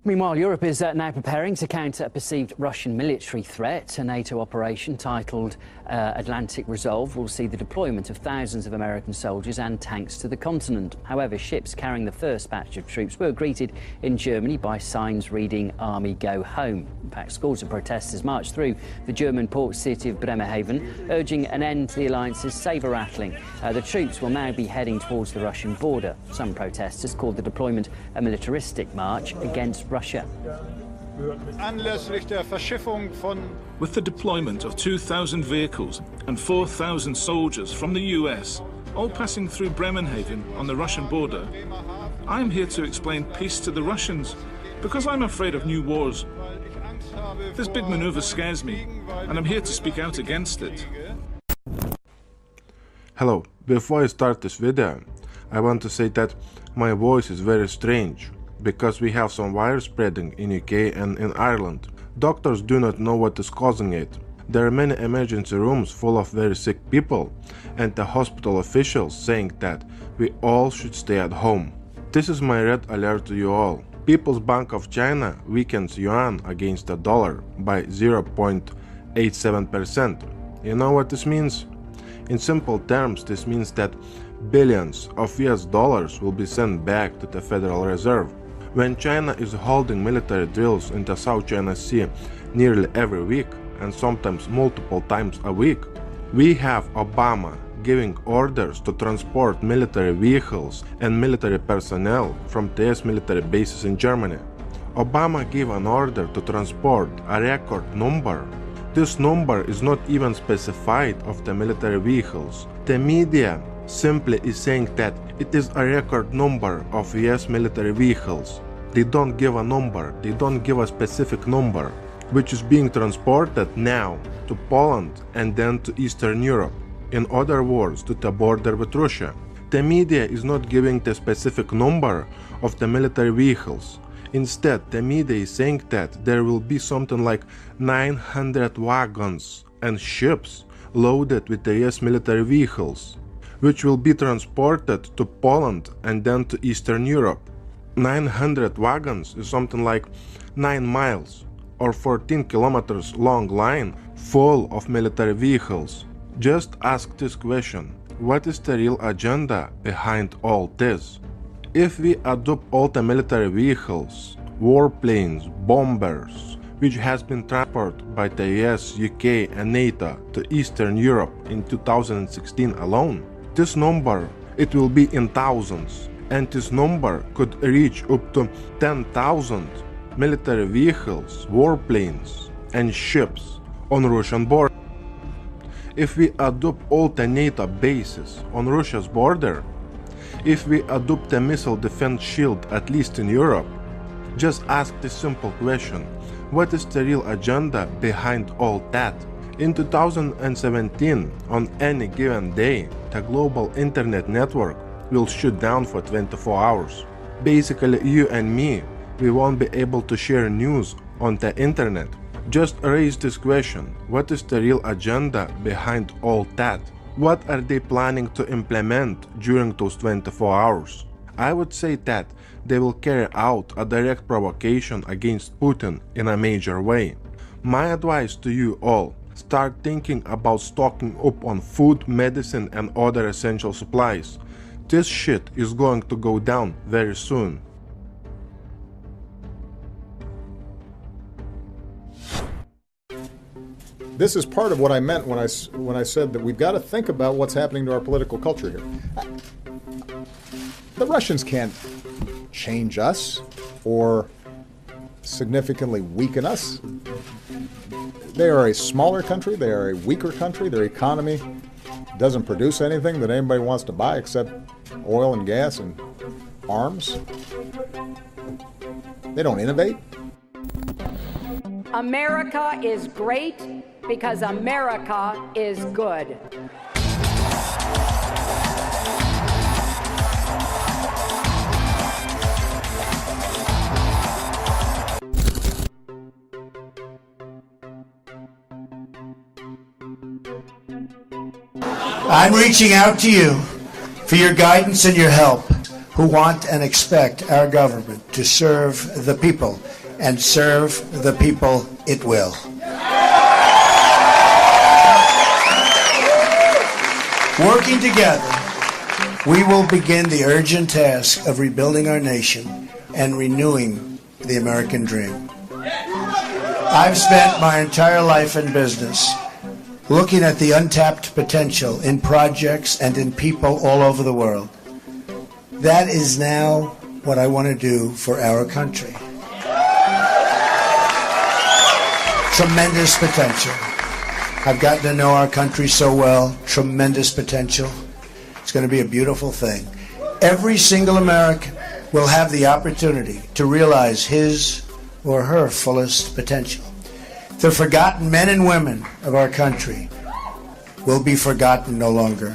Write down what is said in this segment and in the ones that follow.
Meanwhile, Europe is now preparing to counter a perceived Russian military threat. A NATO operation titled Atlantic Resolve will see the deployment of thousands of American soldiers and tanks to the continent. However, ships carrying the first batch of troops were greeted in Germany by signs reading "Army Go Home." In fact, scores of protesters marched through the German port city of Bremerhaven, urging an end to the alliance's sabre-rattling. The troops will now be heading towards the Russian border. Some protesters called the deployment a militaristic march against Russia. With the deployment of 2,000 vehicles and 4,000 soldiers from the US, all passing through Bremerhaven on the Russian border, I am here to explain peace to the Russians, because I'm afraid of new wars. This big maneuver scares me, and I'm here to speak out against it. Hello, before I start this video, I want to say that my voice is very strange, because we have some virus spreading in UK and in Ireland. Doctors do not know what is causing it. There are many emergency rooms full of very sick people, and the hospital officials saying that we all should stay at home. This is my red alert to you all. People's Bank of China weakens yuan against the dollar by 0.87%. You know what this means? In simple terms, this means that billions of US dollars will be sent back to the Federal Reserve. When China is holding military drills in the South China Sea nearly every week, and sometimes multiple times a week, we have Obama giving orders to transport military vehicles and military personnel from TS military bases in Germany. Obama gave an order to transport a record number. This number is not even specified of the military vehicles. The media simply is saying that it is a record number of US military vehicles. They don't give a number, they don't give a specific number, which is being transported now to Poland and then to Eastern Europe. In other words, to the border with Russia. The media is not giving the specific number of the military vehicles. Instead, the media is saying that there will be something like 900 wagons and ships loaded with the US military vehicles, which will be transported to Poland and then to Eastern Europe. 900 wagons is something like 9 miles or 14 kilometers long line full of military vehicles. Just ask this question: what is the real agenda behind all this? If we adopt all the military vehicles, warplanes, bombers, which has been transported by the US, UK and NATO to Eastern Europe in 2016 alone, this number, it will be in thousands, and this number could reach up to 10,000 military vehicles, warplanes and ships on Russian border. If we adopt all the NATO bases on Russia's border, if we adopt the missile defense shield at least in Europe, just ask this simple question: what is the real agenda behind all that? In 2017, on any given day, the global internet network will shut down for 24 hours. Basically, you and me, we won't be able to share news on the internet. Just raise this question: what is the real agenda behind all that? What are they planning to implement during those 24 hours? I would say that they will carry out a direct provocation against Putin in a major way. My advice to you all: start thinking about stocking up on food, medicine and other essential supplies. This shit is going to go down very soon. This is part of what I meant when I said that we've got to think about what's happening to our political culture here. The Russians can't change us or significantly weaken us. They are a smaller country, they are a weaker country, their economy doesn't produce anything that anybody wants to buy except oil and gas and arms. They don't innovate. America is great because America is good. I'm reaching out to you for your guidance and your help, who want and expect our government to serve the people, and serve the people it will. Working together, we will begin the urgent task of rebuilding our nation and renewing the American dream. I've spent my entire life in business looking at the untapped potential in projects and in people all over the world. That is now what I want to do for our country. Tremendous potential. I've gotten to know our country so well. Tremendous potential. It's going to be a beautiful thing. Every single American will have the opportunity to realize his or her fullest potential. The forgotten men and women of our country will be forgotten no longer.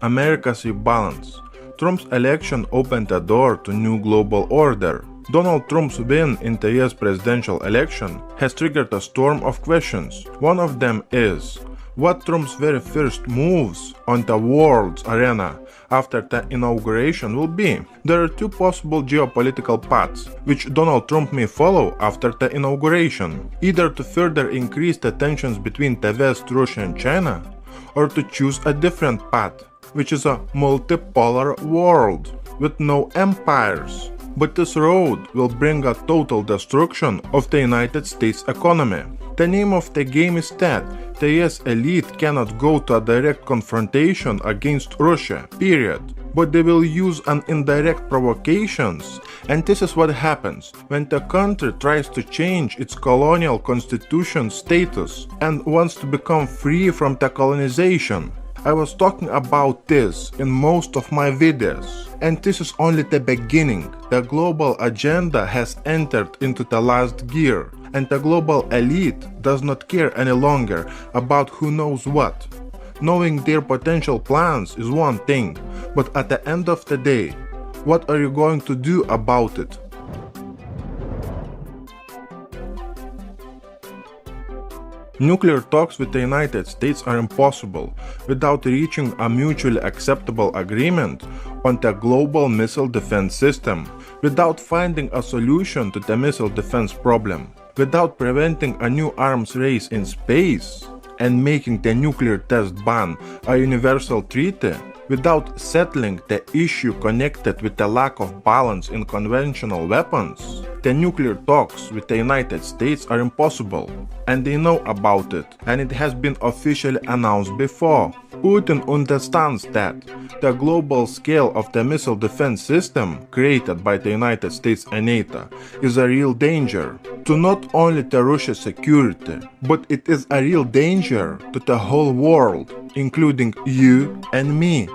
America's rebalance. Trump's election opened a door to new global order. Donald Trump's win in the US presidential election has triggered a storm of questions. One of them is, what Trump's very first moves on the world's arena after the inauguration will be? There are two possible geopolitical paths which Donald Trump may follow after the inauguration, either to further increase the tensions between the West, Russia and China, or to choose a different path, which is a multipolar world with no empires. But this road will bring a total destruction of the United States economy. The name of the game is that the US elite cannot go to a direct confrontation against Russia, period. But they will use an indirect provocations, and this is what happens when the country tries to change its colonial constitution status and wants to become free from the colonization. I was talking about this in most of my videos, and this is only the beginning. The global agenda has entered into the last gear, and the global elite does not care any longer about who knows what. Knowing their potential plans is one thing, but at the end of the day, what are you going to do about it? Nuclear talks with the United States are impossible without reaching a mutually acceptable agreement on the global missile defense system, without finding a solution to the missile defense problem, without preventing a new arms race in space and making the nuclear test ban a universal treaty, without settling the issue connected with the lack of balance in conventional weapons. The nuclear talks with the United States are impossible, and they know about it, and it has been officially announced before. Putin understands that the global scale of the missile defense system created by the United States and NATO is a real danger to not only the Russia's security, but it is a real danger to the whole world, including you and me.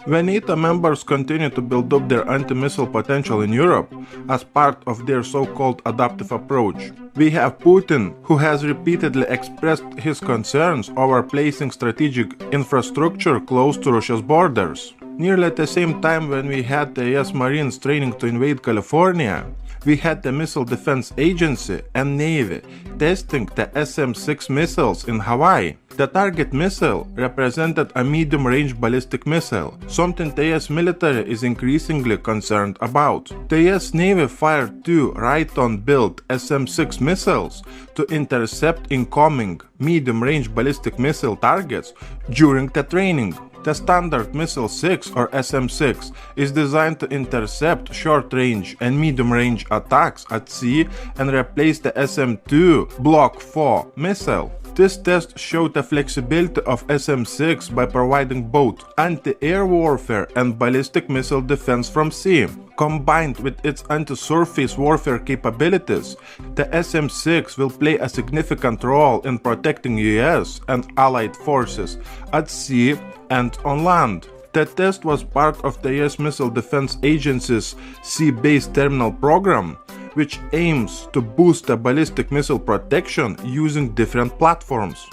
When NATO members continue to build up their anti-missile potential in Europe as part of their so-called adaptive approach, we have Putin, who has repeatedly expressed his concerns over placing strategic infrastructure close to Russia's borders. Nearly at the same time when we had the US Marines training to invade California, we had the Missile Defense Agency and Navy testing the SM-6 missiles in Hawaii. The target missile represented a medium-range ballistic missile, something the US military is increasingly concerned about. The US Navy fired two Raytheon-built SM-6 missiles to intercept incoming medium-range ballistic missile targets during the training. The Standard Missile 6 or SM-6 is designed to intercept short-range and medium-range attacks at sea and replace the SM-2 Block 4 missile. This test showed the flexibility of SM-6 by providing both anti-air warfare and ballistic missile defense from sea. Combined with its anti-surface warfare capabilities, the SM-6 will play a significant role in protecting US and allied forces at sea and on land. The test was part of the US Missile Defense Agency's sea-based terminal program, which aims to boost the ballistic missile protection using different platforms.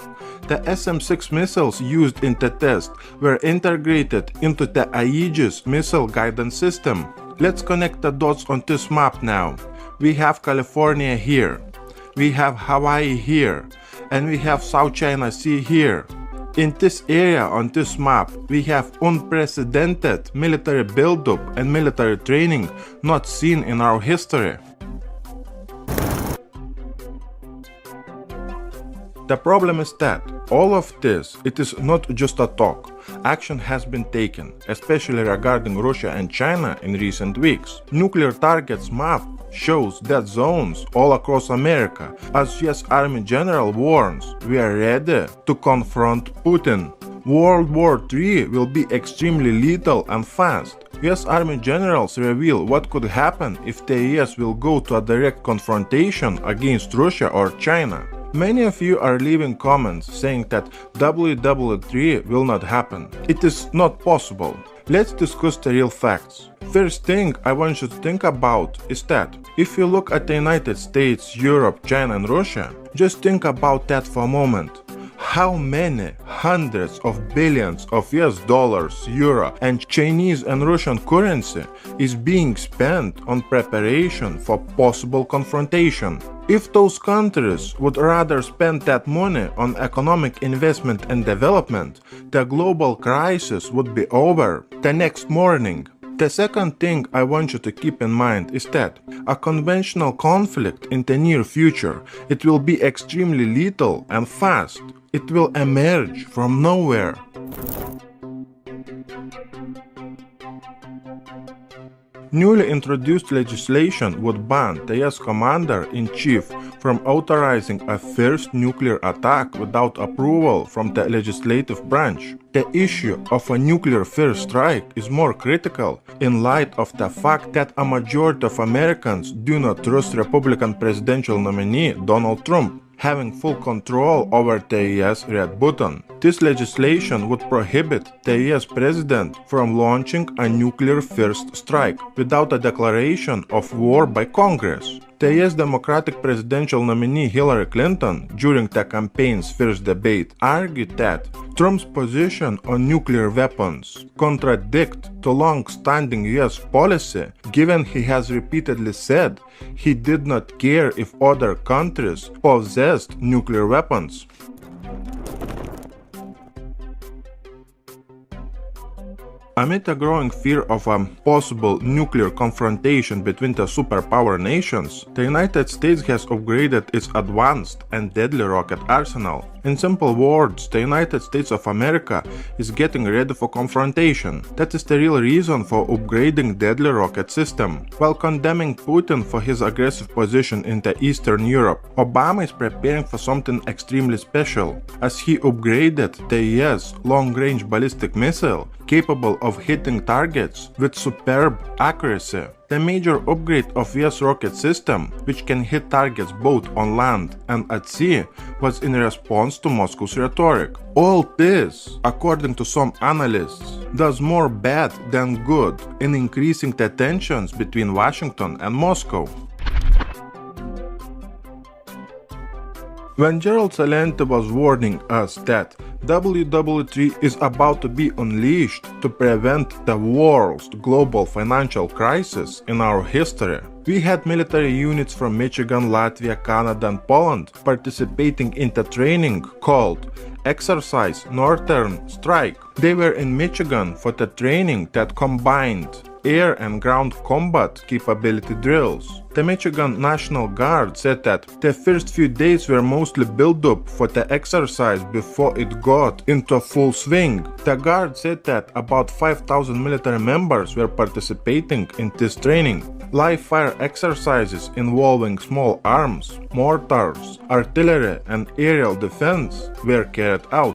The SM-6 missiles used in the test were integrated into the Aegis missile guidance system. Let's connect the dots on this map now. We have California here, we have Hawaii here, and we have South China Sea here. In this area on this map, we have unprecedented military buildup and military training not seen in our history. The problem is that all of this, it is not just a talk. Action has been taken, especially regarding Russia and China in recent weeks. Nuclear targets map shows dead zones all across America. As US Army General warns, we are ready to confront Putin. World War III will be extremely lethal and fast. US Army generals reveal what could happen if the US will go to a direct confrontation against Russia or China. Many of you are leaving comments saying that WW3 will not happen. It is not possible. Let's discuss the real facts. First thing I want you to think about is that if you look at the United States, Europe, China and Russia, just think about that for a moment. How many hundreds of billions of US dollars, euro and Chinese and Russian currency is being spent on preparation for possible confrontation? If those countries would rather spend that money on economic investment and development, the global crisis would be over the next morning. The second thing I want you to keep in mind is that a conventional conflict in the near future, it will be extremely lethal and fast. It will emerge from nowhere. Newly introduced legislation would ban the US Commander-in-Chief from authorizing a first nuclear attack without approval from the legislative branch. The issue of a nuclear first strike is more critical in light of the fact that a majority of Americans do not trust Republican presidential nominee Donald Trump having full control over the US red button. This legislation would prohibit the US president from launching a nuclear first strike without a declaration of war by Congress. The US Democratic presidential nominee Hillary Clinton, during the campaign's first debate, argued that Trump's position on nuclear weapons contradicts the long-standing US policy, given he has repeatedly said he did not care if other countries possessed nuclear weapons. Amid a growing fear of a possible nuclear confrontation between the superpower nations, the United States has upgraded its advanced and deadly rocket arsenal. In simple words, the United States of America is getting ready for confrontation. That is the real reason for upgrading deadly rocket system. While condemning Putin for his aggressive position in the Eastern Europe, Obama is preparing for something extremely special, as he upgraded the US long-range ballistic missile capable of hitting targets with superb accuracy. The major upgrade of US rocket system, which can hit targets both on land and at sea, was in response to Moscow's rhetoric. All this, according to some analysts, does more bad than good in increasing the tensions between Washington and Moscow. When Gerald Celente was warning us that WW3 is about to be unleashed to prevent the worst global financial crisis in our history, we had military units from Michigan, Latvia, Canada and Poland participating in the training called Exercise Northern Strike. They were in Michigan for the training that combined air and ground combat capability drills. The Michigan National Guard said that the first few days were mostly build-up for the exercise before it got into full swing. The Guard said that about 5,000 military members were participating in this training. Live fire exercises involving small arms, mortars, artillery and aerial defense were carried out.